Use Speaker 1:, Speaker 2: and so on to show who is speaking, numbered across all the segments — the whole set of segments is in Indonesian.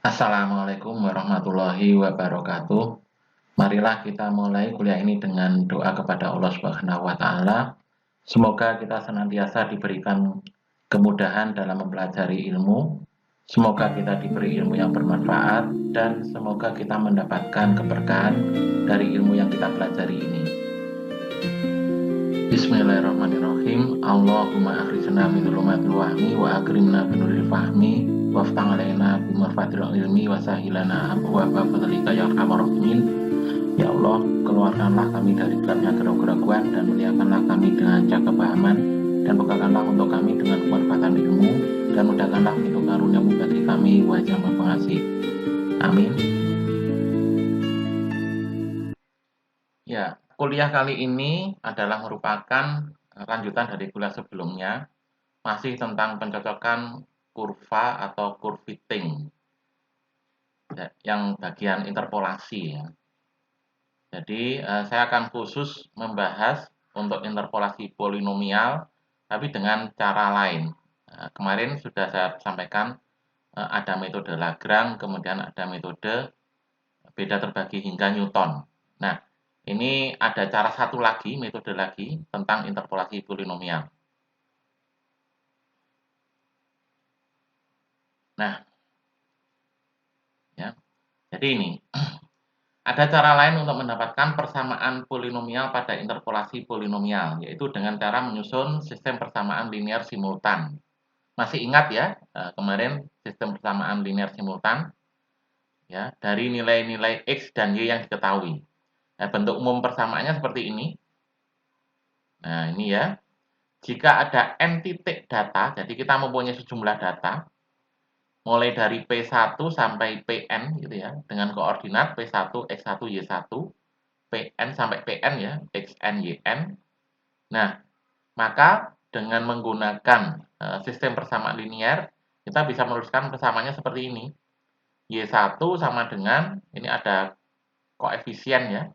Speaker 1: Assalamualaikum warahmatullahi wabarakatuh. Marilah kita mulai kuliah ini dengan doa kepada Allah Subhanahu wa taala. Semoga kita senantiasa diberikan kemudahan dalam mempelajari ilmu. Semoga kita diberi ilmu yang bermanfaat dan semoga kita mendapatkan keberkahan dari ilmu yang kita pelajari ini. Bismillahirrahmanirrahim. Allahumma akhrijna min dhulumatil wahmi wa akrimna bi nuril fahmi waftah alaina bi marfatil ilmi wa sahilana abwaaba fadlika ya arhamar rahimin. Ya Allah, keluarkanlah kami dari gelapnya keraguan dan muliakanlah kami dengan cahaya kepahaman dan bukakanlah untuk kami dengan kemanfaatan ilmu dan mudahkanlah pintu karunia-Mu bagi kami wajah pengasih. Amin. Ya, kuliah kali ini adalah merupakan lanjutan dari kuliah sebelumnya, masih tentang pencocokan kurva atau curve fitting, yang bagian interpolasi ya. Jadi, saya akan khusus membahas untuk interpolasi polinomial, tapi dengan cara lain. Kemarin sudah saya sampaikan, ada metode Lagrange, kemudian ada metode beda terbagi hingga Newton. Nah, ini ada cara satu lagi, metode lagi, tentang interpolasi polinomial. Nah, ya, jadi ini. Ada cara lain untuk mendapatkan persamaan polinomial pada interpolasi polinomial, yaitu dengan cara menyusun sistem persamaan linear simultan. Masih ingat ya, kemarin sistem persamaan linear simultan, ya, dari nilai-nilai X dan Y yang diketahui. Nah, bentuk umum persamaannya seperti ini. Nah, ini ya. Jika ada n titik data, jadi kita mempunyai sejumlah data, mulai dari P1 sampai Pn gitu ya, dengan koordinat P1, X1, Y1, Pn sampai Pn ya, Xn, Yn. Nah, maka dengan menggunakan sistem persamaan linear, kita bisa menuliskan persamaannya seperti ini. Y1 sama dengan, ini ada koefisien ya,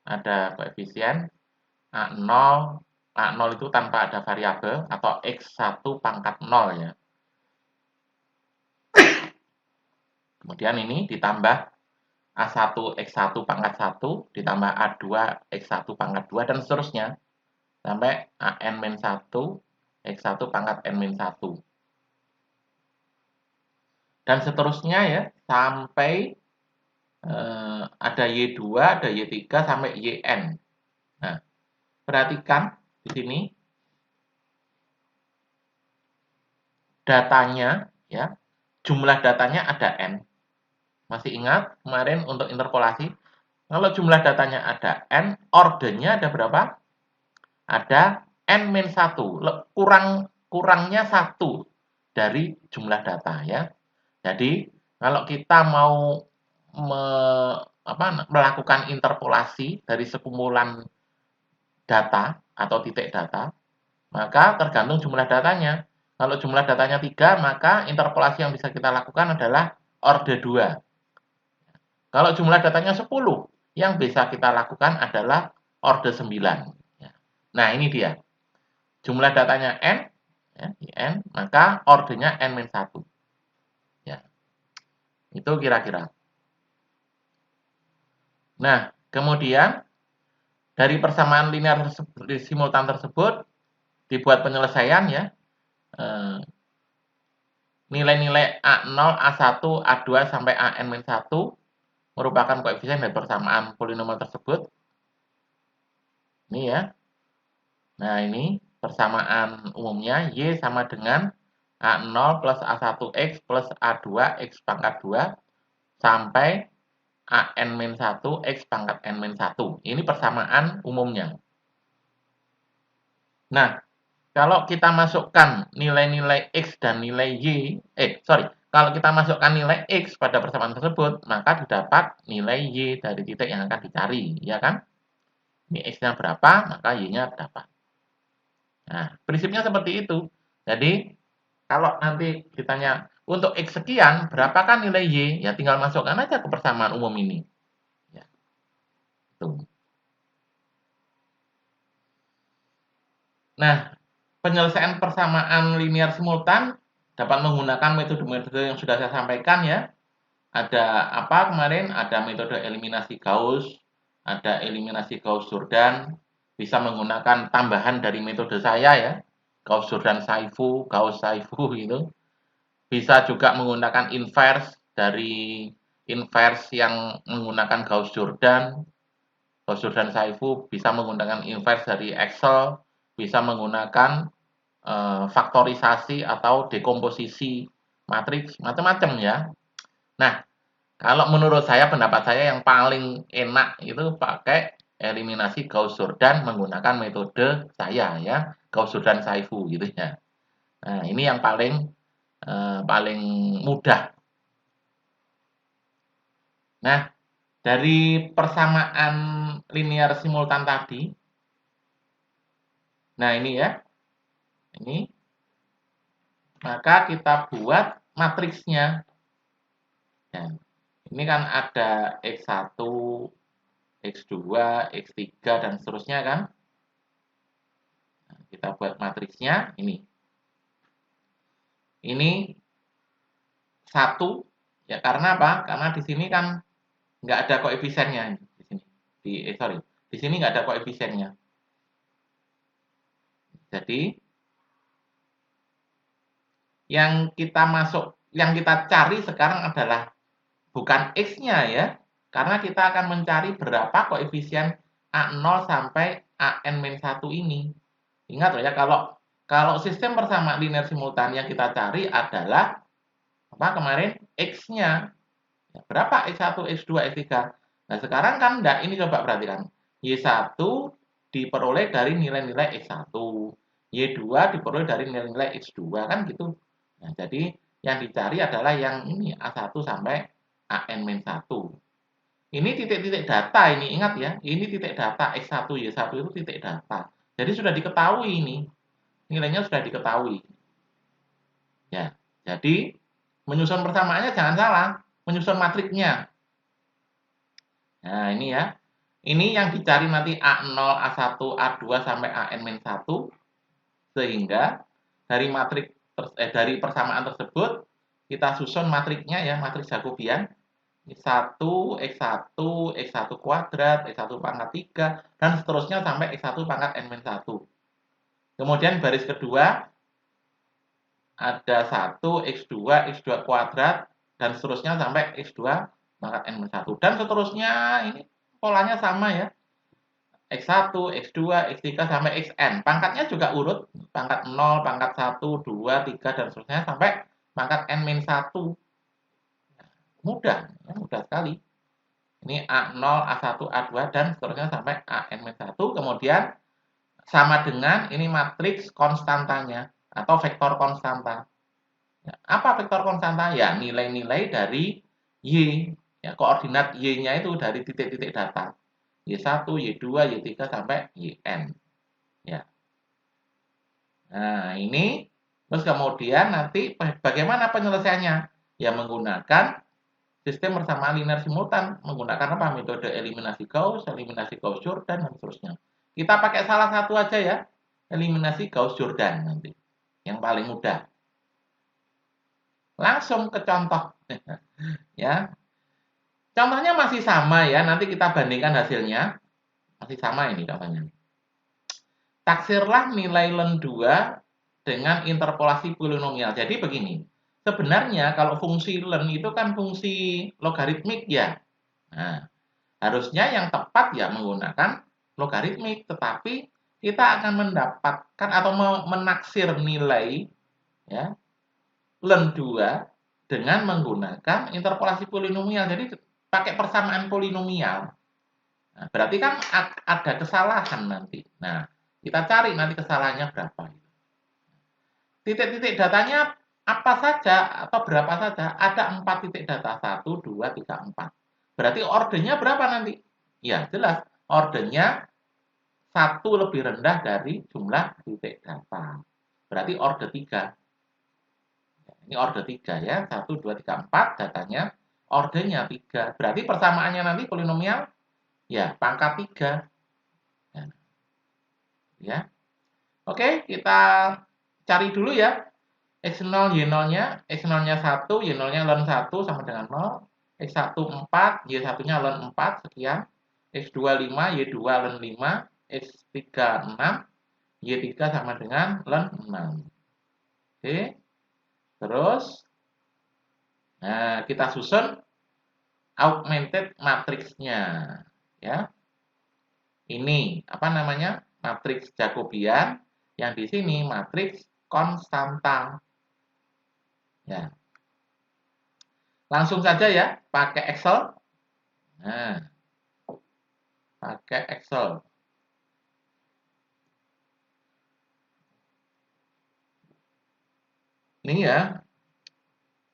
Speaker 1: ada koefisien A0, A0 itu tanpa ada variabel, atau X1 pangkat 0 ya. Kemudian ini ditambah A1 X1 pangkat 1 ditambah A2 X1 pangkat 2 dan seterusnya sampai AN-1 X1 pangkat N-1 dan seterusnya ya sampai ada Y2, ada Y3 sampai YN. Nah, perhatikan di sini datanya ya, jumlah datanya ada N. Masih ingat kemarin untuk interpolasi? Kalau jumlah datanya ada N, ordernya ada berapa? Ada N-1, kurangnya 1 dari jumlah data ya. Jadi, kalau kita mau melakukan interpolasi dari sekumpulan data atau titik data, maka tergantung jumlah datanya. Kalau jumlah datanya 3, maka interpolasi yang bisa kita lakukan adalah orde 2. Kalau jumlah datanya 10, yang bisa kita lakukan adalah orde 9. Nah, ini dia. Jumlah datanya N, ya, N, maka ordenya N-1. Ya. Itu kira-kira. Nah, kemudian dari persamaan linear simultan tersebut dibuat penyelesaian ya. Nilai-nilai A0, A1, A2 sampai AN-1 merupakan koefisien dari persamaan polinomial tersebut. Ini ya. Nah, ini persamaan umumnya Y sama dengan A0 plus A1X plus A2X pangkat 2 sampai AN-1 X pangkat N-1. Ini persamaan umumnya. Nah, kalau kita masukkan nilai-nilai X dan nilai Y, kalau kita masukkan nilai X pada persamaan tersebut, maka didapat nilai Y dari titik yang akan dicari, ya kan? Ini X-nya berapa, maka Y-nya berapa. Nah, prinsipnya seperti itu. Jadi, kalau nanti ditanya, untuk X sekian, berapakah nilai Y? Ya tinggal masukkan aja ke persamaan umum ini. Ya, itu. Nah, penyelesaian persamaan linear simultan dapat menggunakan metode-metode yang sudah saya sampaikan ya. Ada apa kemarin? Ada metode eliminasi Gauss, ada eliminasi Gauss-Jordan, bisa menggunakan tambahan dari metode saya ya, Gauss-Jordan-Saifu, Gauss-Saifu gitu. Bisa juga menggunakan inverse dari inverse yang menggunakan Gauss-Jordan, Gauss-Jordan-Saifu, bisa menggunakan inverse dari Excel, bisa menggunakan faktorisasi atau dekomposisi matriks, macam-macam ya. Nah, kalau menurut saya, pendapat saya yang paling enak itu pakai eliminasi Gauss-Jordan menggunakan metode saya ya, Gauss-Jordan-Saifu gitu ya. Nah, ini yang paling mudah. Nah, dari persamaan linear simultan tadi, nah ini ya, ini, maka kita buat matriksnya. Nah, ini kan ada X1, X2, X3, dan seterusnya kan. Nah, kita buat matriksnya ini. Ini 1, ya karena apa? Karena di sini kan nggak ada koefisiennya di sini. Di sini nggak ada koefisiennya. Jadi yang kita cari sekarang adalah bukan X-nya ya, karena kita akan mencari berapa koefisien A0 sampai AN-1 ini. Ingat loh ya, kalau sistem persamaan linear simultan yang kita cari adalah apa kemarin? X-nya. Berapa X1, X2, X3? Nah, sekarang kan enggak, ini coba perhatikan. Y1 diperoleh dari nilai-nilai X1, Y2 diperoleh dari nilai-nilai X2, kan gitu. Nah, jadi yang dicari adalah yang ini A1 sampai AN-1. Ini titik-titik data ini, ingat ya, ini titik data X1, Y1 itu titik data. Jadi sudah diketahui ini, nilainya sudah diketahui. Ya, jadi menyusun persamaannya jangan salah, menyusun matriknya. Nah, ini ya. Ini yang dicari nanti A0, A1, A2 sampai AN-1, sehingga dari persamaan tersebut kita susun matriknya ya, matriks Jacobian. X1, X1, X1 kuadrat, X1 pangkat 3, dan seterusnya sampai X1 pangkat N-1. Kemudian baris kedua ada 1, X2, X2 kuadrat, dan seterusnya sampai X2 pangkat N-1. Dan seterusnya ini polanya sama ya. X1, X2, X3 sampai Xn. Pangkatnya juga urut, pangkat 0, pangkat 1, 2, 3, dan seterusnya sampai pangkat N-1. Mudah, ya, mudah sekali. Ini A0, A1, A2, dan seterusnya sampai AN-1. Kemudian sama dengan ini matriks konstantanya atau vektor konstanta. Ya, apa vektor konstanta? Ya, nilai-nilai dari Y. Ya, koordinat Y-nya itu dari titik-titik data. Y1, Y2, Y3, sampai Yn. Ya. Nah, ini terus kemudian nanti bagaimana penyelesaiannya? Ya, menggunakan sistem persamaan linear simultan, menggunakan apa? Metode eliminasi Gauss-Jordan, dan seterusnya. Kita pakai salah satu aja ya, eliminasi Gauss-Jordan nanti, yang paling mudah. Langsung ke contoh. Ya, contohnya masih sama ya, nanti kita bandingkan hasilnya. Masih sama ini contohnya. Taksirlah nilai len 2 dengan interpolasi polinomial. Jadi begini, sebenarnya kalau fungsi len itu kan fungsi logaritmik ya. Nah, harusnya yang tepat ya menggunakan logaritmik, tetapi kita akan mendapatkan atau menaksir nilai ya len 2 dengan menggunakan interpolasi polinomial. Jadi pakai persamaan polinomial. Nah, berarti kan ada kesalahan nanti. Nah, kita cari nanti kesalahannya berapa. Titik-titik datanya apa saja atau berapa saja? Ada 4 titik data. 1, 2, 3, 4. Berarti ordernya berapa nanti? Ya, jelas. Ordernya 1 lebih rendah dari jumlah titik data. Berarti order 3. Ini order 3 ya. 1, 2, 3, 4 datanya. Ordernya 3. Berarti persamaannya nanti polinomial ya pangkat 3. Ya. Oke, kita cari dulu ya. X0 Y0-nya, X0-nya 1, Y0-nya ln 1 sama dengan 0. X1 4, Y1-nya ln 4, sekian. X2 5, Y2 ln 5, X3 6, Y3 sama dengan ln 6. Oke. Terus, nah, kita susun augmented matriksnya. Ya. Ini, apa namanya? Matriks Jacobian. Yang di sini matriks konstanta. Ya. Langsung saja ya, pakai Excel. Nah, pakai Excel. Ini ya,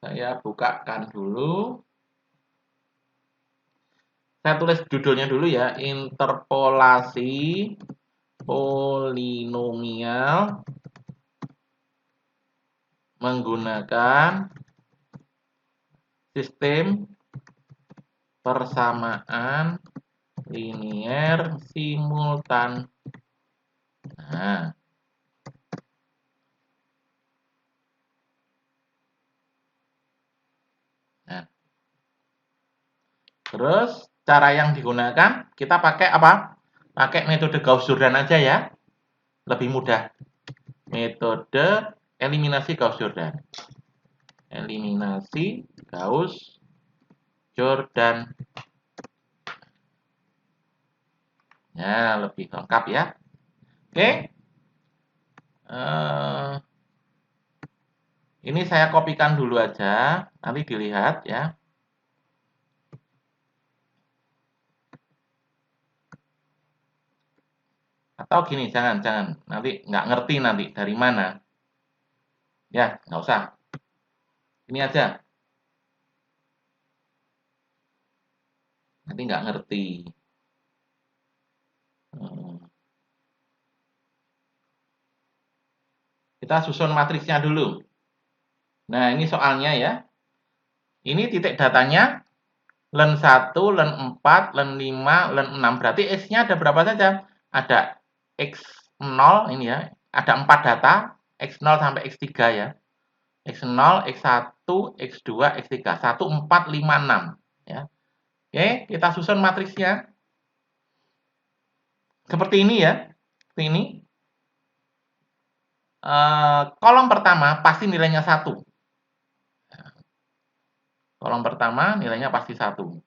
Speaker 1: saya bukakan dulu. Saya tulis judulnya dulu ya, interpolasi polinomial menggunakan sistem persamaan linier simultan. Nah, terus cara yang digunakan kita pakai apa? Pakai metode Gauss-Jordan aja ya. Lebih mudah. Metode eliminasi Gauss-Jordan. Eliminasi Gauss-Jordan. Ya, lebih lengkap ya. Oke. Ini saya kopikan dulu aja. Nanti dilihat ya. Atau gini, jangan. Nanti nggak ngerti nanti dari mana. Ya, nggak usah. Ini aja. Nanti nggak ngerti. Kita susun matriksnya dulu. Nah, ini soalnya ya. Ini titik datanya len 1, len 4, len 5, len 6. Berarti X-nya ada berapa saja? Ada X0 ini ya. Ada 4 data, X0 sampai X3 ya. X0, X1, X2, X3. 1, 4, 5, 6 ya. Oke, kita susun matriksnya. Seperti ini ya. Seperti ini. Kolom pertama pasti nilainya 1. Kolom pertama nilainya pasti 1.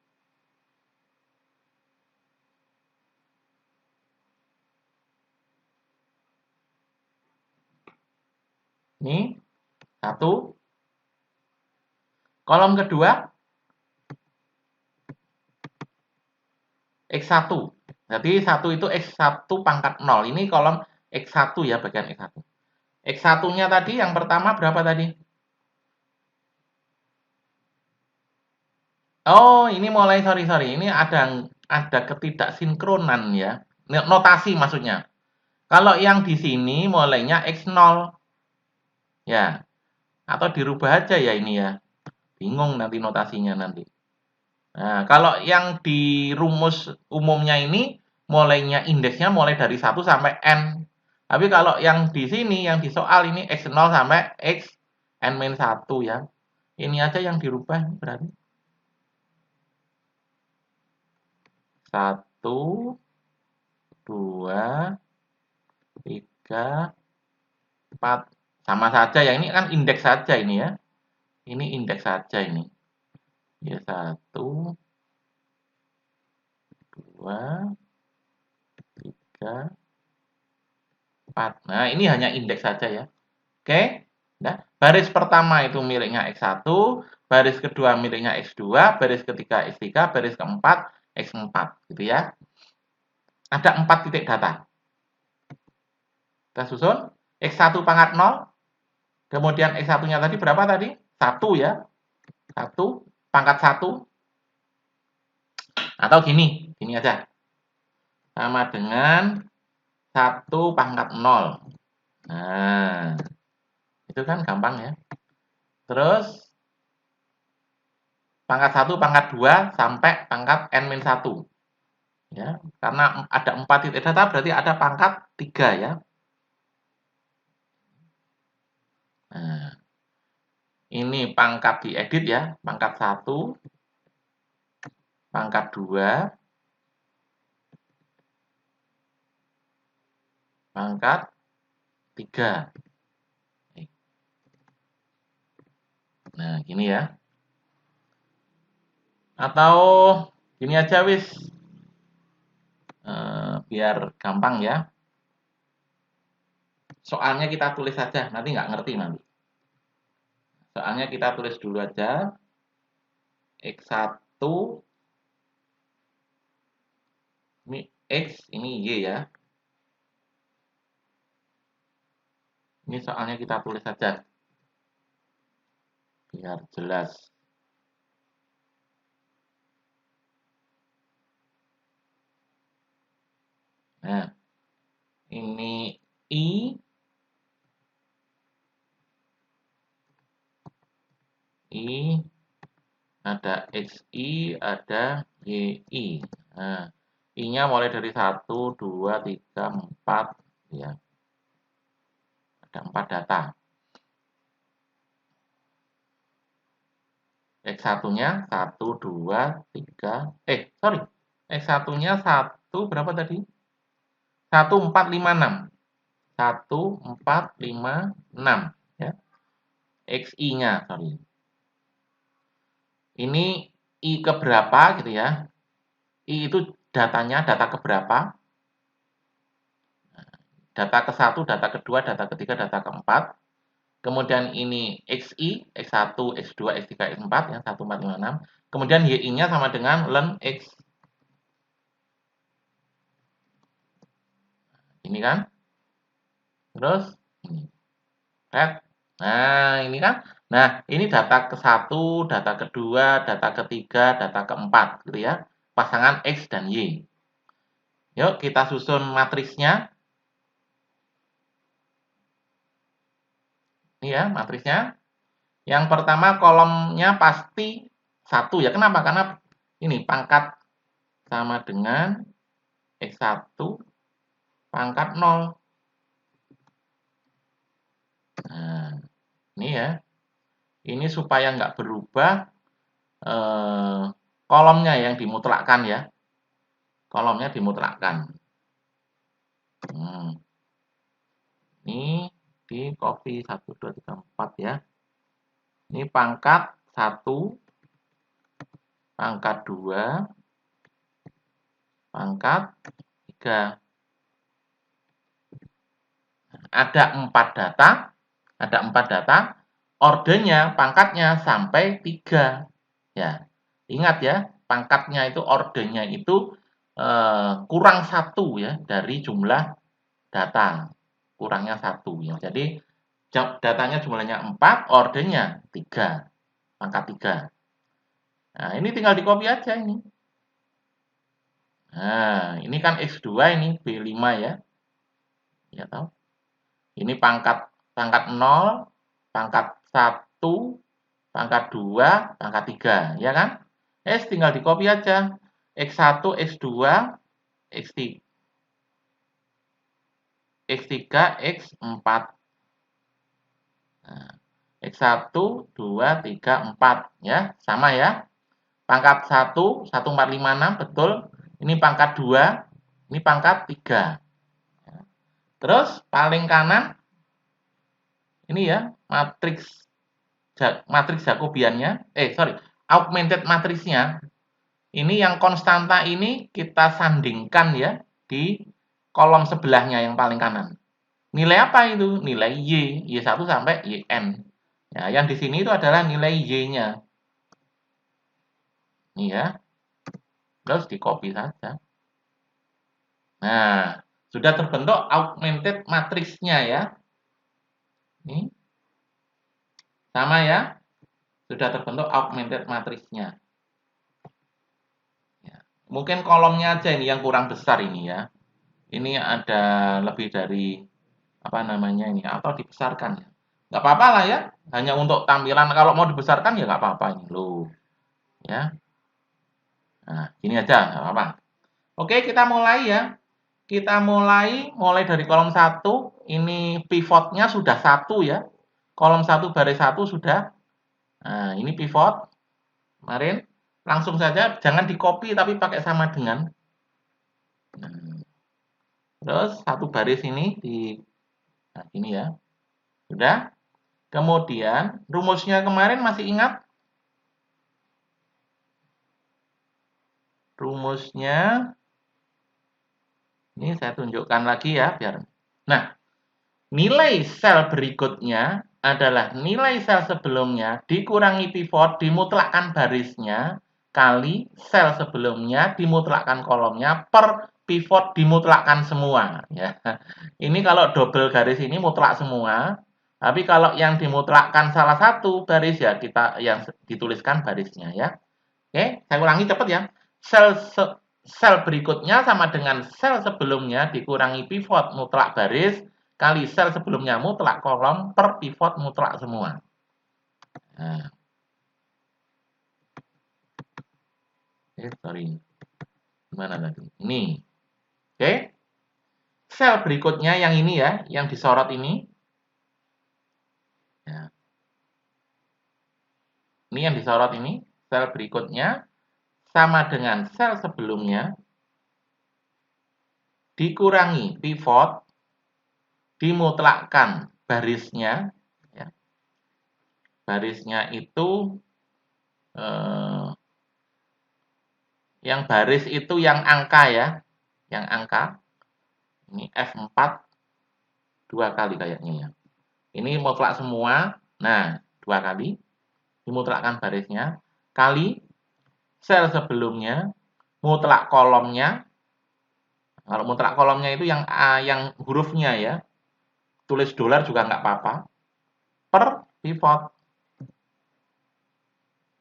Speaker 1: Ini 1. Kolom kedua X1. Jadi 1 itu X1 pangkat 0. Ini kolom X1 ya, bagian X1. X1-nya tadi yang pertama berapa tadi? Oh, ini mulai sorry. Ini ada ketidaksinkronan ya. Notasi maksudnya. Kalau yang di sini mulainya X0. Ya. Atau dirubah aja ya ini ya. Bingung nanti notasinya nanti. Nah, kalau yang di rumus umumnya ini mulainya indeksnya mulai dari 1 sampai N. Tapi kalau yang di sini, yang di soal ini X0 sampai X N-1 ya. Ini aja yang dirubah berarti. 1, 2, 3, 4. Sama saja ya, ini kan indeks saja ini ya. Ini indeks saja ini. Ya, 1, 2, 3, 4. Nah, ini hanya indeks saja ya. Oke. Nah, baris pertama itu miliknya X1, baris kedua miliknya X2, baris ketiga X3, baris keempat X4 gitu ya. Ada 4 titik data. Kita susun X1 pangkat 0. Kemudian X1-nya tadi berapa tadi? 1 ya. 1 pangkat 1. Atau gini aja. Sama dengan 1 pangkat 0. Nah, itu kan gampang ya. Terus pangkat 1, pangkat 2 sampai pangkat N-1. Ya, karena ada 4 titik data berarti ada pangkat 3 ya. Nah, ini pangkat diedit ya, pangkat 1, pangkat 2, pangkat 3. Nah, gini ya. Atau gini aja wis. Biar gampang ya. Soalnya kita tulis saja, nanti nggak ngerti nanti. Soalnya kita tulis dulu aja. X1, ini X, ini Y ya. Ini soalnya kita tulis saja. Biar jelas. Nah, ini I, ada XI, ada YI. Nah, I-nya mulai dari 1, 2, 3, 4, ya. Ada 4 data. X1-nya 1, 2, 3, X1-nya 1, berapa tadi? 1, 4, 5, 6. 1, 4, 5, 6. Ya. XI-nya, sorry. Ini I keberapa gitu ya. I itu datanya, data keberapa. Data ke-1, data kedua, data ketiga, data keempat. Kemudian ini XI, X1, X2, X3, X4, ya, 1, 4, 5, 6. Kemudian YI-nya sama dengan len X. Ini kan. Terus, ini. Red. Nah, ini kan. Nah, ini data ke-1, data kedua, data ketiga, data keempat, gitu ya. Pasangan X dan Y. Yuk, kita susun matriksnya. Ini ya, matriksnya. Yang pertama kolomnya pasti 1 ya. Kenapa? Karena ini pangkat sama dengan X1 pangkat 0. Nah, ini ya. Ini supaya nggak berubah kolomnya yang dimutlakkan ya. Kolomnya dimutlakkan. Ini di copy 1, 2, 3, 4 ya. Ini pangkat 1, pangkat 2, pangkat 3. Ada 4 data, ordernya, pangkatnya sampai 3. Ya, ingat ya, pangkatnya itu, ordernya itu kurang 1 ya dari jumlah data. Kurangnya 1 ya. Jadi datanya jumlahnya 4, ordernya 3. Pangkat 3. Nah, ini tinggal di copy aja ini. Nah, ini kan X2, ini B5 ya. Ya tahu. Ini pangkat 0, pangkat 1, pangkat 2, pangkat 3, ya kan? Tinggal di copy aja. X1, X2, X3, X3, X4. Nah, X1, 2, 3, 4 ya, sama ya. Pangkat 1, 1, 4, 5, 6, betul. Ini pangkat 2, ini pangkat 3. Terus paling kanan ini ya, matriks Jacobiannya, augmented matriksnya. Ini yang konstanta ini kita sandingkan ya di kolom sebelahnya yang paling kanan. Nilai apa itu? Nilai Y, Y1 sampai Yn. Ya, yang di sini itu adalah nilai Y-nya. Ini ya. Terus di copy saja. Nah, sudah terbentuk augmented matriksnya ya. Ini. Sama ya. Sudah terbentuk augmented matriksnya. Ya. Mungkin kolomnya aja ini yang kurang besar ini ya. Ini ada lebih dari apa namanya ini, atau dibesarkan ya. Nggak apa-apa lah ya. Hanya untuk tampilan. Kalau mau dibesarkan ya nggak apa-apa ini loh. Ya. Nah, gini aja, nggak apa-apa. Oke, kita mulai ya. Kita mulai dari kolom 1. Ini pivotnya sudah 1 ya. Kolom 1 baris 1 sudah. Nah, ini pivot. Kemarin. Langsung saja, jangan di copy tapi pakai sama dengan. Nah, terus satu baris ini di ini ya. Sudah. Kemudian rumusnya kemarin masih ingat? Rumusnya ini saya tunjukkan lagi ya biar. Nah, nilai sel berikutnya adalah nilai sel sebelumnya dikurangi pivot dimutlakkan barisnya kali sel sebelumnya dimutlakkan kolomnya per pivot dimutlakkan semua ya. Ini kalau double garis ini mutlak semua. Tapi kalau yang dimutlakkan salah satu baris ya kita yang dituliskan barisnya ya. Oke, saya ulangi cepat ya. Sel berikutnya sama dengan sel sebelumnya dikurangi pivot mutlak baris kali sel sebelumnya mutlak kolom per pivot mutlak semua. Nah, sorry. Gimana tadi? Ini. Oke. Sel berikutnya yang ini ya, yang disorot ini. Ya. Ini yang disorot ini. Sel berikutnya sama dengan sel sebelumnya dikurangi pivot dimutlakkan barisnya ya. Barisnya itu yang baris itu yang angka ya, yang angka ini F4 dua kali kayaknya ya. Ini mutlak semua, nah 2 kali dimutlakkan barisnya kali sel sebelumnya mutlak kolomnya. Kalau mutlak kolomnya itu yang hurufnya ya, tulis dolar juga nggak apa-apa, per pivot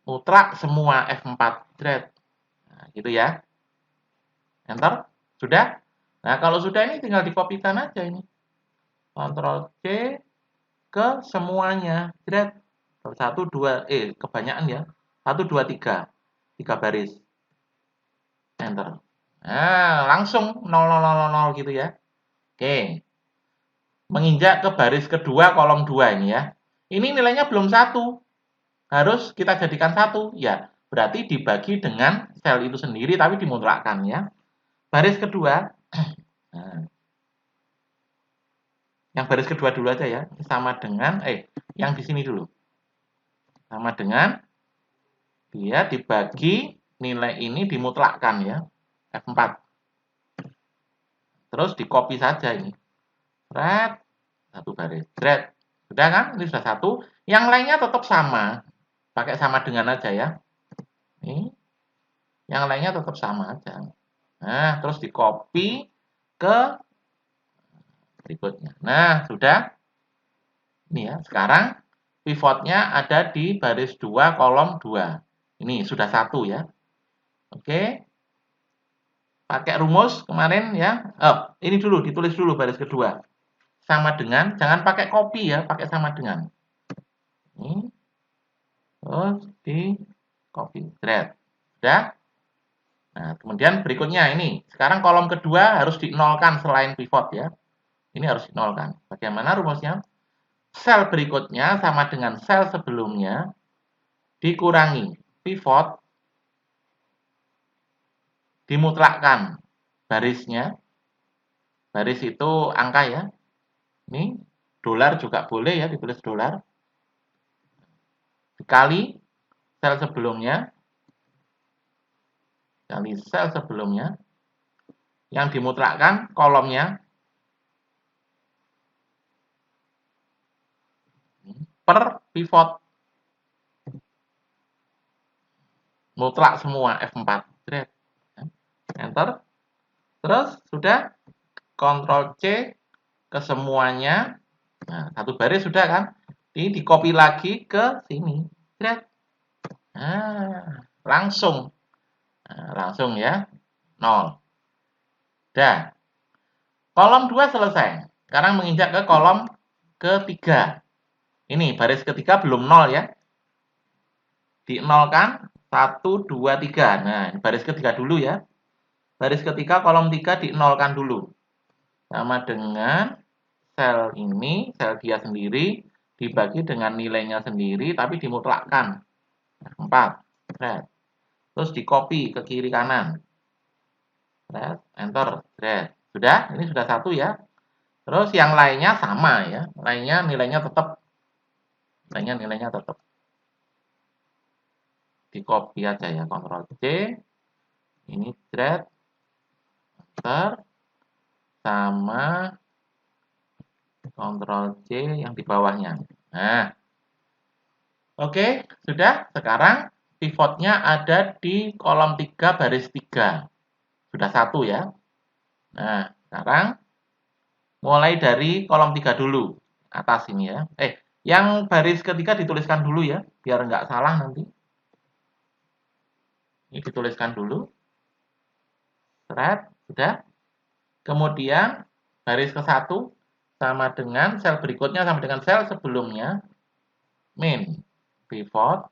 Speaker 1: mutlak semua F4 dread. Nah, gitu ya. Enter. Sudah? Nah, kalau sudah ini tinggal dikopikan aja ini. Ctrl C ke semuanya. Dread. 1 2 kebanyakan ya. 1 2 3. 3 baris. Enter. Nah, langsung 0000 gitu ya. Oke. Menginjak ke baris kedua kolom 2 ini ya. Ini nilainya belum 1. Harus kita jadikan 1 ya. Berarti dibagi dengan sel itu sendiri tapi dimutlakkan ya. Baris kedua. Nah, yang baris kedua dulu aja ya. Sama dengan yang di sini dulu. Sama dengan dia dibagi nilai ini dimutlakkan ya. F4. Terus di copy saja ini. Thread, satu baris. Thread. Sudah kan? Ini sudah satu. Yang lainnya tetap sama. Pakai sama dengan aja ya. Ini. Yang lainnya tetap sama aja. Nah, terus di copy ke berikutnya. Nah, sudah. Ini ya. Sekarang pivotnya ada di baris 2 kolom 2. Ini sudah 1 ya. Oke. Pakai rumus kemarin ya. Ini dulu ditulis dulu baris kedua. Sama dengan, jangan pakai copy ya, pakai sama dengan. Ini. Terus di copy thread. Sudah? Nah, kemudian berikutnya ini. Sekarang kolom kedua harus dinolkan selain pivot ya. Ini harus dinolkan. Bagaimana rumusnya? Sel berikutnya sama dengan sel sebelumnya dikurangi pivot dimutlakkan barisnya. Baris itu angka ya. Ini dolar juga boleh ya, ditulis dolar. Dikali sel sebelumnya. Kali sel sebelumnya. Yang dimutlakkan kolomnya. Per pivot. Mutlak semua F4. Enter. Terus sudah. Ctrl C ke semuanya. Nah, satu baris sudah kan? Ini di copy lagi ke sini. Nah, langsung. Nah, langsung ya. 0. Dah. Kolom 2 selesai. Sekarang menginjak ke kolom ketiga. Ini baris ketiga belum 0 ya. Di 0 kan? 1, 2, 3. Nah, baris ketiga dulu ya. Baris ketiga kolom 3 di 0 kan dulu. Sama dengan sel ini, sel dia sendiri, dibagi dengan nilainya sendiri, tapi dimutlakkan. 4. terus di copy ke kiri kanan. Enter, sudah, ini sudah satu ya. Terus yang lainnya sama ya, lainnya nilainya tetap, di copy aja ya, Ctrl C, ini drag, enter, sama Ctrl C yang di bawahnya. Nah, oke, sudah. Sekarang pivotnya ada di kolom 3 baris 3. Sudah satu ya. Nah, sekarang mulai dari kolom 3 dulu. Atas ini ya. Yang baris ketiga dituliskan dulu ya, biar nggak salah nanti. Ini dituliskan dulu. Sudah. Kemudian baris ke-1 sama dengan sel berikutnya sama dengan sel sebelumnya. Min, pivot,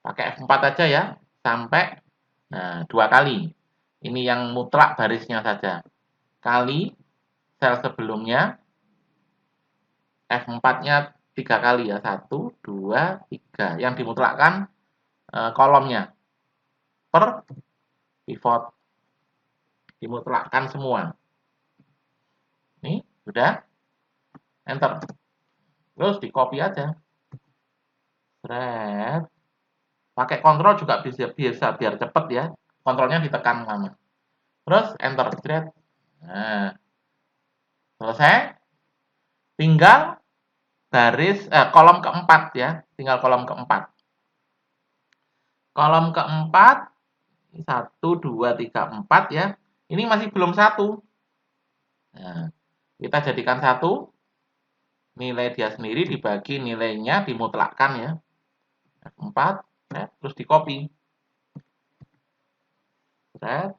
Speaker 1: pakai F4 aja ya, sampai 2 kali. Ini yang mutlak barisnya saja. Kali sel sebelumnya, F4-nya 3 kali ya, 1, 2, 3. Yang dimutlakkan kolomnya per pivot, dimutlakkan semua. Ini sudah, enter. Terus di copy aja. Pakai kontrol juga bisa biar cepet ya. Kontrolnya ditekan lama. Terus enter. Nah, selesai. Tinggal kolom keempat ya. Tinggal kolom keempat. Kolom keempat 1, 2, 3, 4 ya. Ini masih belum 1. Nah, kita jadikan 1. Nilai dia sendiri dibagi nilainya dimutlakkan ya. F4, terus di copy. Nah,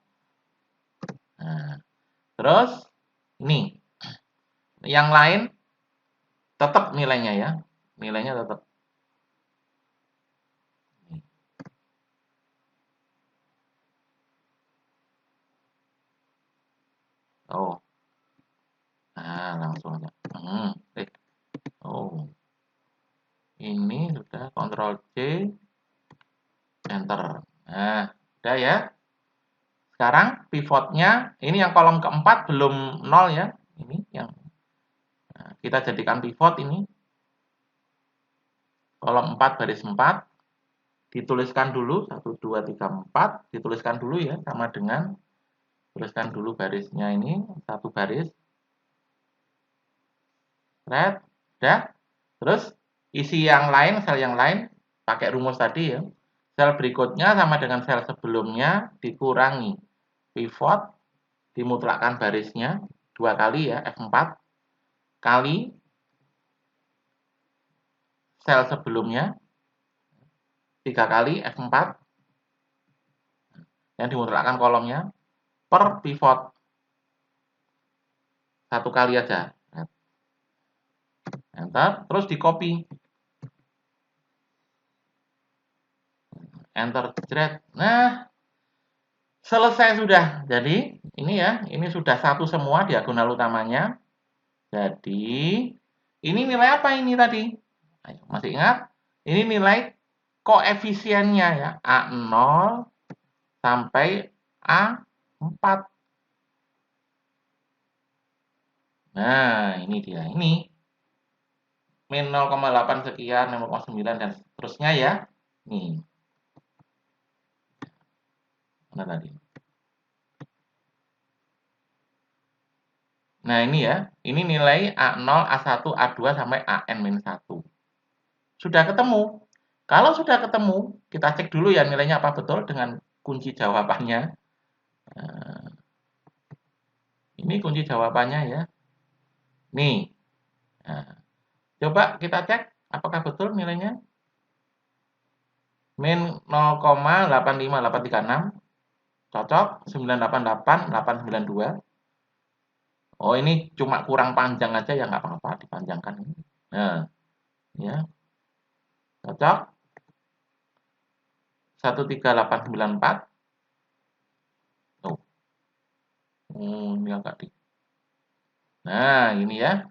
Speaker 1: terus ini yang lain tetap nilainya ya. Nilainya tetap. Oh. Nah, langsung aja. Oh. Ini sudah Ctrl C, enter. Nah, udah ya. Sekarang pivotnya, ini yang kolom keempat belum 0 ya. Ini yang kita jadikan pivot ini. Kolom 4 baris 4. Dituliskan dulu 1, 2, 3, 4. Dituliskan dulu ya, sama dengan tuliskan dulu barisnya ini, 1 baris. Udah. Terus isi yang lain, sel yang lain pakai rumus tadi ya. Sel berikutnya sama dengan sel sebelumnya dikurangi pivot, dimutlakkan barisnya 2 kali ya, F4 kali sel sebelumnya 3 kali F4 yang dimutlakkan kolomnya per pivot 1 kali aja. Enter, terus di copy. Enter, Nah, selesai sudah. Jadi, ini ya, ini sudah satu semua diagonal utamanya. Jadi, ini nilai apa ini tadi? Ayo, masih ingat? Ini nilai koefisiennya ya, A0 sampai A4. Nah, ini dia. Ini min 0,8 sekian, 0,9 dan seterusnya ya. Nih. Mana tadi? Nah, ini ya. Ini nilai A0, A1, A2 sampai AN-1. Sudah ketemu. Kalau sudah ketemu, kita cek dulu ya nilainya apa betul dengan kunci jawabannya. Ini kunci jawabannya ya. Nih. Nah, coba kita cek apakah betul nilainya. Min 0,85836. Cocok. 988, 892. Oh, ini cuma kurang panjang aja ya, nggak apa-apa, dipanjangkan. Nah, ya. Cocok. 13894. Oh. Ini agak di. Nah, ini ya.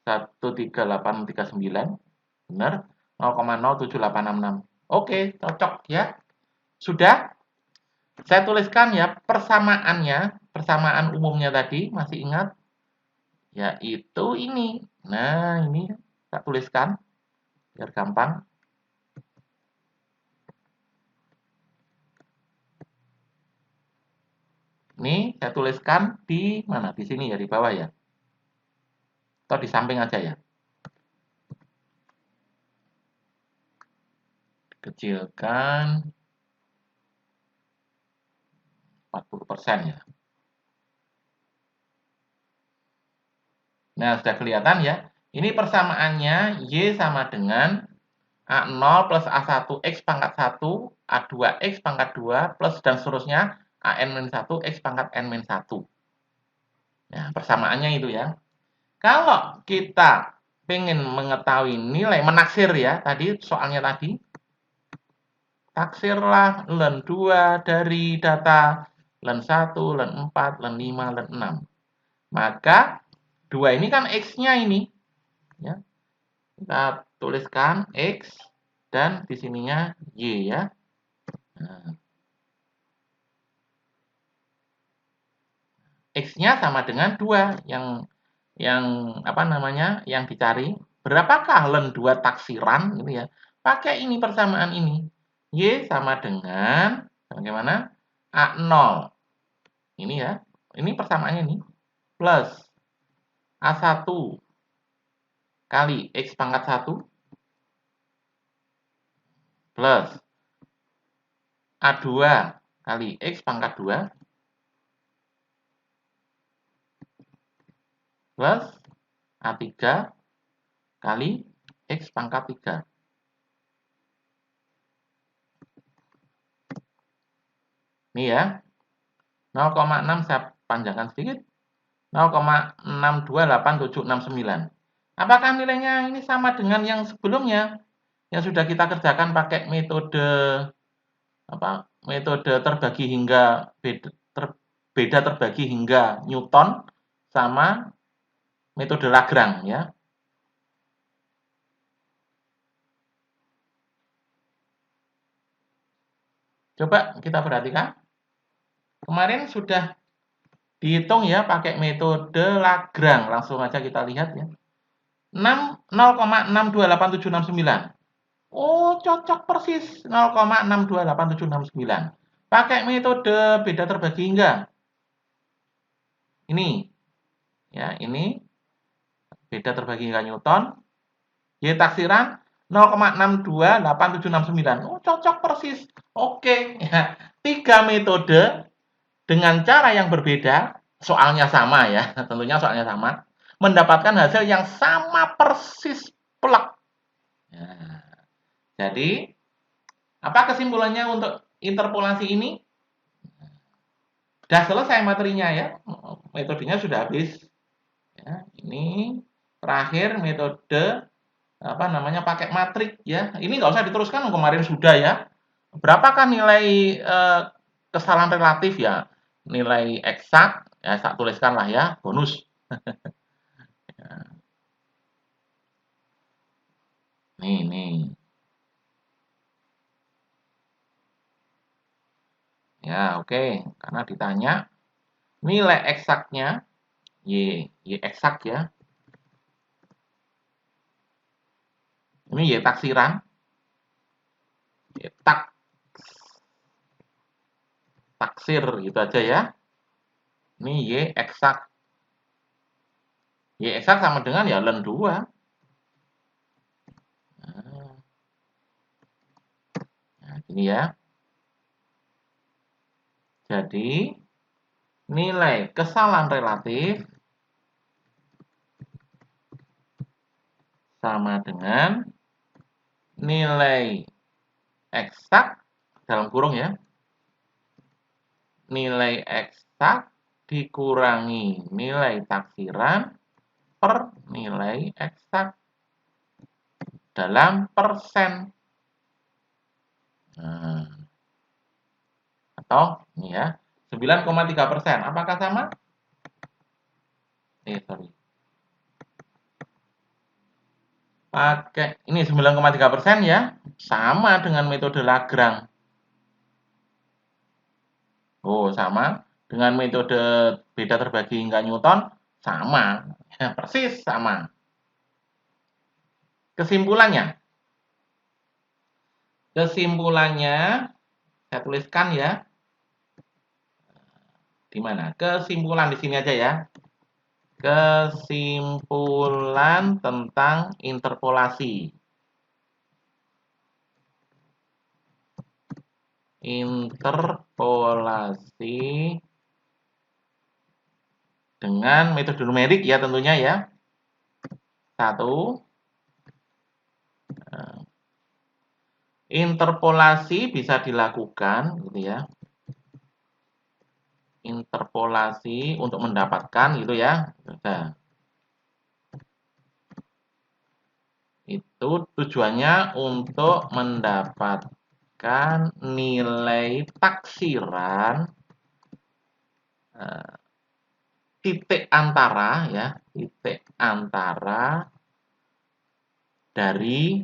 Speaker 1: 13839. Benar. 0,07866. Oke, cocok ya. Sudah, saya tuliskan ya persamaannya, persamaan umumnya tadi, masih ingat? Yaitu ini. Nah, ini saya tuliskan biar gampang. Ini saya tuliskan di mana? Di sini ya, di bawah ya. Atau di samping aja ya. Kecilkan 40% ya. Nah, sudah kelihatan ya. Ini persamaannya Y sama dengan A0 plus A1 X pangkat 1, A2 X pangkat 2, plus dan seterusnya AN-1 X pangkat N-1. Nah, persamaannya itu ya. Kalau kita pengen mengetahui nilai, menaksir ya, tadi soalnya tadi, taksirlah len 2 dari data len 1, len 4, len 5, len 6. Maka 2 ini kan X-nya ini. Ya. Kita tuliskan X dan di sininya Y ya. Nah, X-nya sama dengan 2 yang apa namanya? Yang dicari. Berapakah len 2 taksiran gitu ya. Pakai ini persamaan ini. Y sama dengan bagaimana? A0. Ini ya. Ini persamaannya ini. Plus A1 kali X pangkat 1 plus A2 kali X pangkat 2 plus A3 kali X pangkat 3. Ini ya. 0,6 saya panjangkan sedikit. 0,628769. Apakah nilainya ini sama dengan yang sebelumnya? Yang sudah kita kerjakan pakai metode apa? Metode terbagi hingga beda terbagi hingga Newton sama metode Lagrange ya. Coba kita perhatikan. Kemarin sudah dihitung ya pakai metode Lagrange. Langsung aja kita lihat ya. 0,628769. Oh, cocok persis 0,628769. Pakai metode beda terbagi hingga. Ini. Ya, ini beda terbagi hingga Newton. Y taksiran 0,628769. Oh, cocok persis. Oke, ya. 3 metode dengan cara yang berbeda, soalnya sama ya, tentunya soalnya sama, mendapatkan hasil yang sama persis plek. Nah, jadi, apa kesimpulannya untuk interpolasi ini? Sudah selesai materinya ya, metodenya sudah habis. Ya, ini terakhir metode apa namanya pakai matrik ya. Ini nggak usah diteruskan kemarin sudah ya. Berapakah nilai kesalahan relatif ya? Nilai eksak ya saya tuliskanlah ya bonus. Nih. Ya, oke. Karena ditanya nilai eksaknya Y eksak ya. Ini Y taksiran. Y taksir gitu aja ya. Ini Y eksak. Y eksak sama dengan ya len 2. Nah, ini ya. Jadi nilai kesalahan relatif sama dengan nilai eksak dalam kurung ya. Nilai eksak dikurangi nilai taksiran per nilai eksak dalam persen. Nah, atau ini ya 9,3%. Apakah sama? Sorry. Pakai ini 9,3% ya. Sama dengan metode Lagrange. Oh, sama dengan metode beda terbagi hingga Newton, sama. Ya, persis sama. Kesimpulannya, saya tuliskan ya. Di mana? Kesimpulan di sini aja ya. Kesimpulan tentang interpolasi. Interpolasi dengan metode numerik ya tentunya ya. Satu, interpolasi bisa dilakukan gitu ya. Interpolasi untuk mendapatkan gitu ya. Nah, itu tujuannya untuk mendapatkan nilai taksiran titik antara ya, titik antara dari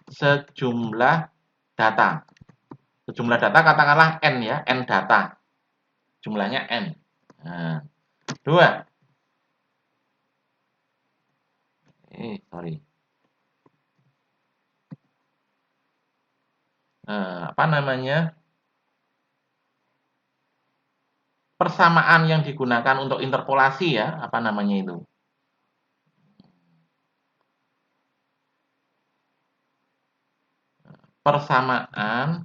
Speaker 1: sejumlah data. Sejumlah data katakanlah N ya, N data. Jumlahnya N. Nah, dua. Sorry. Apa namanya? Persamaan yang digunakan untuk interpolasi ya, apa namanya itu? Persamaan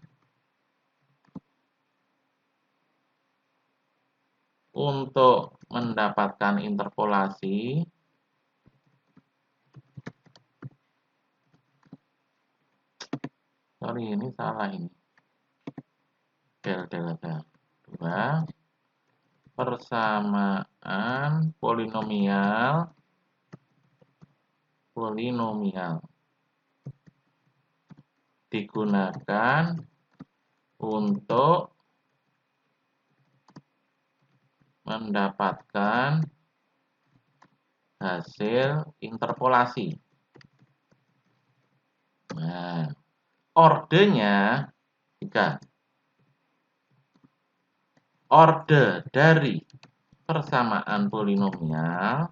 Speaker 1: untuk mendapatkan interpolasi sorry ini salah ini del 2 persamaan polinomial digunakan untuk mendapatkan hasil interpolasi. Nah, ordenya 3. Orde dari persamaan polinomial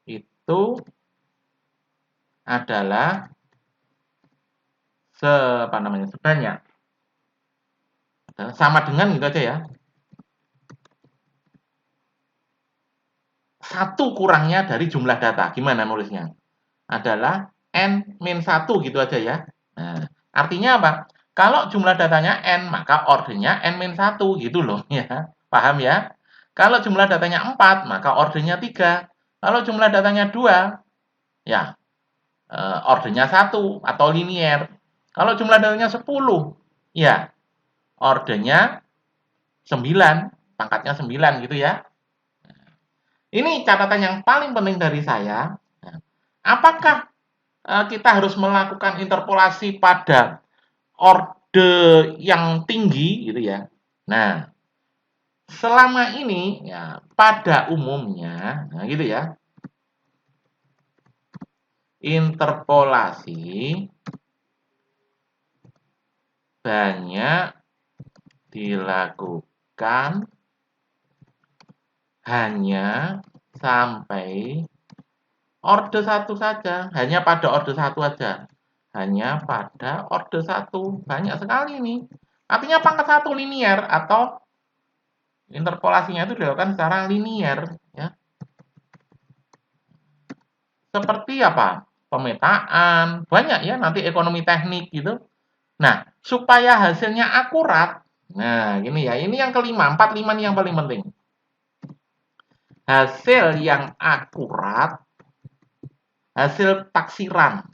Speaker 1: itu adalah sebanyak sama dengan gitu aja ya. 1 kurangnya dari jumlah data. Gimana nulisnya? Adalah N-1 gitu aja ya. Nah, artinya apa? Kalau jumlah datanya N, maka ordernya N-1 gitu loh ya. Paham ya? Kalau jumlah datanya 4, maka ordernya 3. Kalau jumlah datanya 2, ya ordernya 1 atau linier. Kalau jumlah datanya 10, ya ordernya 9, pangkatnya 9 gitu ya. Ini catatan yang paling penting dari saya. Apakah kita harus melakukan interpolasi pada orde yang tinggi gitu ya. Nah, selama ini ya pada umumnya nah gitu ya. Interpolasi banyak dilakukan hanya sampai orde 1 saja, hanya pada orde 1 saja. Hanya pada orde 1. Banyak sekali nih. Artinya pangkat 1 linier atau interpolasinya itu dilakukan secara linier ya. Seperti apa? Pemetaan, banyak ya nanti ekonomi teknik gitu. Nah, supaya hasilnya akurat. Nah, gini ya. Ini yang kelima, 4, 5 ini yang paling penting. Hasil yang akurat, hasil taksiran.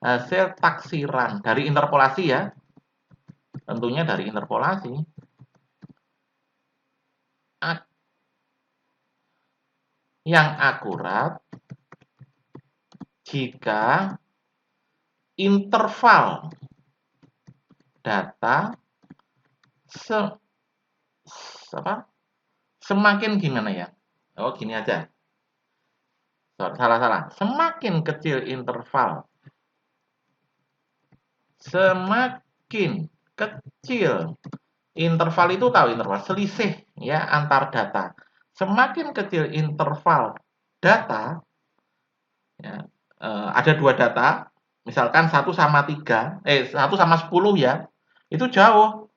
Speaker 1: Hasil taksiran dari interpolasi ya. Tentunya dari interpolasi. Yang akurat jika interval data semakin gimana ya? Oh, gini aja. Salah. Semakin kecil interval, semakin kecil interval itu tahu interval selisih ya antar data. Semakin kecil interval data, ya, ada dua data, misalkan 1 sama 3, 1 sama 10 ya, itu jauh.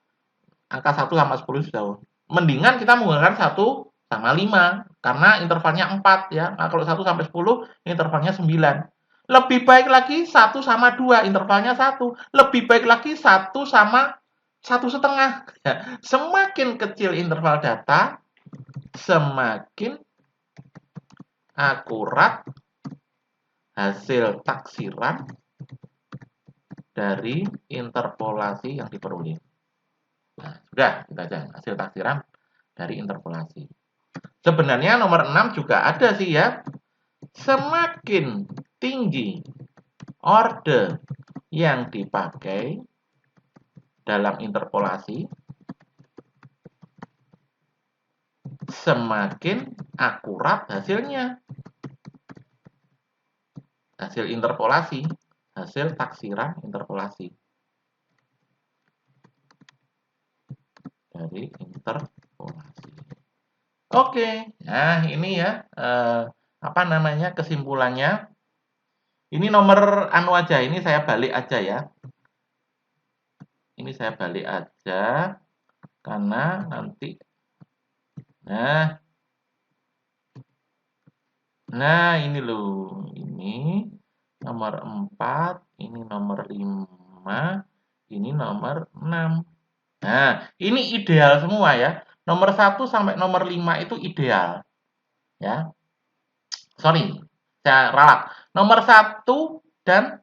Speaker 1: Angka 1 sama 10 itu jauh. Mendingan kita menggunakan 1 sama 5 karena intervalnya 4 ya. Nah, kalau 1 sampai 10 intervalnya 9. Lebih baik lagi 1 sama 2 intervalnya 1. Lebih baik lagi 1 sama 1,5. Ya. Semakin kecil interval data, semakin akurat hasil taksiran dari interpolasi yang diperoleh. Nah, sudah, kita aja hasil taksiran dari interpolasi. Sebenarnya nomor 6 juga ada sih ya. Semakin tinggi orde yang dipakai dalam interpolasi, semakin akurat hasilnya. Hasil interpolasi, hasil taksiran interpolasi. Dari interpolasi. Oke, nah ini ya apa namanya kesimpulannya. Ini nomor anu aja, ini saya balik aja ya. Ini saya balik aja karena nanti nah ini loh. Ini nomor 4, ini nomor 5, ini nomor 6. Nah, ini ideal semua ya. Nomor 1 sampai nomor 5 itu ideal. Ya. Sorry, saya ralat. Nomor 1 dan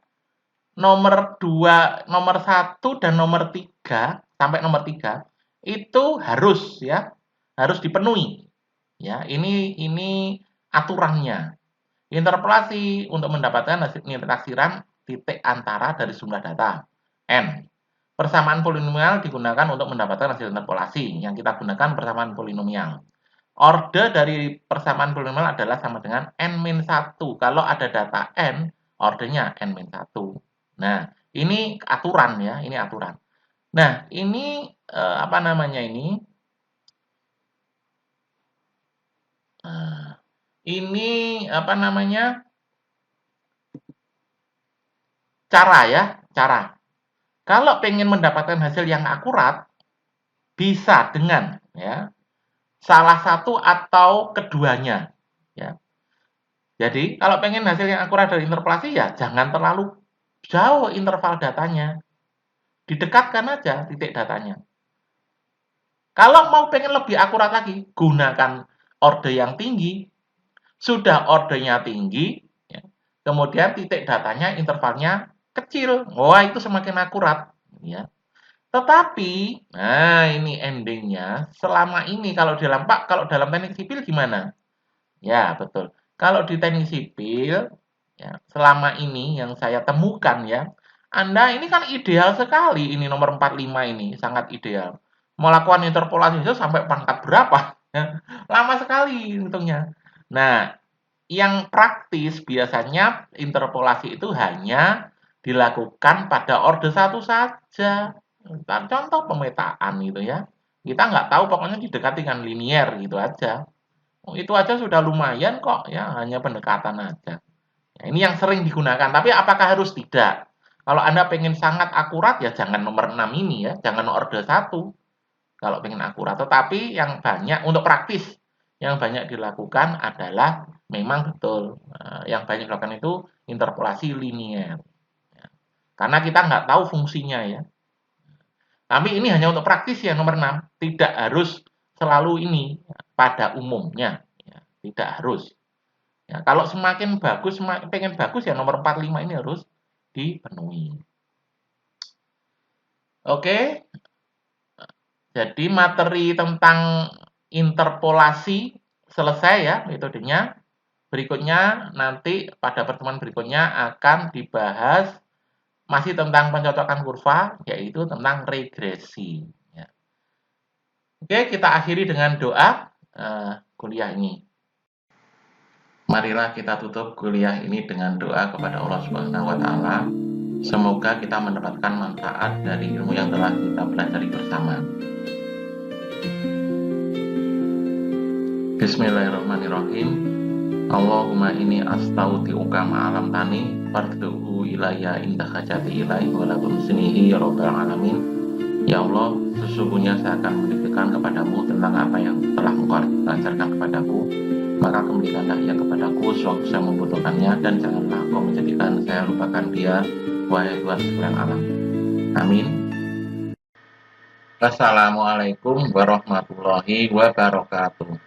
Speaker 1: nomor 2, nomor 1 dan nomor 3 sampai nomor 3 itu harus ya, harus dipenuhi. Ya, ini aturannya. Interpolasi untuk mendapatkan hasil nilai taksiran titik antara dari jumlah data n. Persamaan polinomial digunakan untuk mendapatkan hasil interpolasi. Yang kita gunakan persamaan polinomial. Orde dari persamaan polinomial adalah sama dengan n-1. Kalau ada data n, ordenya n-1. Nah, ini aturan ya, ini aturan. Nah, ini apa namanya ini? Ini apa namanya? Cara ya, cara. Kalau pengen mendapatkan hasil yang akurat, bisa dengan ya salah satu atau keduanya. Ya. Jadi kalau pengen hasil yang akurat dari interpolasi ya jangan terlalu jauh interval datanya, didekatkan aja titik datanya. Kalau mau pengen lebih akurat lagi, gunakan orde yang tinggi. Sudah ordenya tinggi, ya, kemudian titik datanya intervalnya kecil. Wah itu semakin akurat. Ya. Tetapi, nah ini endingnya, selama ini kalau dalam teknik sipil gimana? Ya, betul. Kalau di teknik sipil, ya, selama ini yang saya temukan ya, Anda ini kan ideal sekali, ini nomor 45 ini, sangat ideal. Melakukan interpolasi itu sampai pangkat berapa? Ya, lama sekali hitungnya. Nah, yang praktis biasanya interpolasi itu hanya dilakukan pada orde 1 saja. Contoh pemetaan gitu ya. Kita nggak tahu pokoknya didekati dengan linier gitu aja. Itu aja sudah lumayan kok ya, hanya pendekatan aja. Ya, ini yang sering digunakan, tapi apakah harus tidak? Kalau Anda pengen sangat akurat ya jangan nomor 6 ini ya, jangan orde 1 kalau pengen akurat. Tetapi yang banyak untuk praktis yang banyak dilakukan adalah memang betul yang banyak dilakukan itu interpolasi linier. Ya. Karena kita nggak tahu fungsinya ya. Tapi ini hanya untuk praktis ya nomor 6. Tidak harus selalu ini pada umumnya. Ya, tidak harus. Ya, kalau semakin bagus, pengen bagus ya nomor 45 ini harus dipenuhi. Oke. Jadi materi tentang interpolasi selesai ya metodenya. Berikutnya nanti pada pertemuan berikutnya akan dibahas masih tentang pencocokan kurva, yaitu tentang regresi. Ya. Oke, kita akhiri dengan doa kuliah ini. Marilah kita tutup kuliah ini dengan doa kepada Allah Subhanahu wa Ta'ala. Semoga kita mendapatkan manfaat dari ilmu yang telah kita pelajari bersama. Bismillahirrahmanirrahim. Allahumma inni astaudi'uka ma'alam tani fardu'u ilayya indah hajati ilaih walakum sinihi ya rabbal alamin. Ya Allah, sesungguhnya saya akan menitipkan kepadamu tentang apa yang telah engkau ajarkan kepadaku, maka kembalikanlah ia kepadaku sewaktu saya membutuhkannya, dan janganlah engkau menjadikan saya lupakan dia, wahai Tuhan sekalian alam. Amin. Assalamualaikum warahmatullahi wabarakatuh.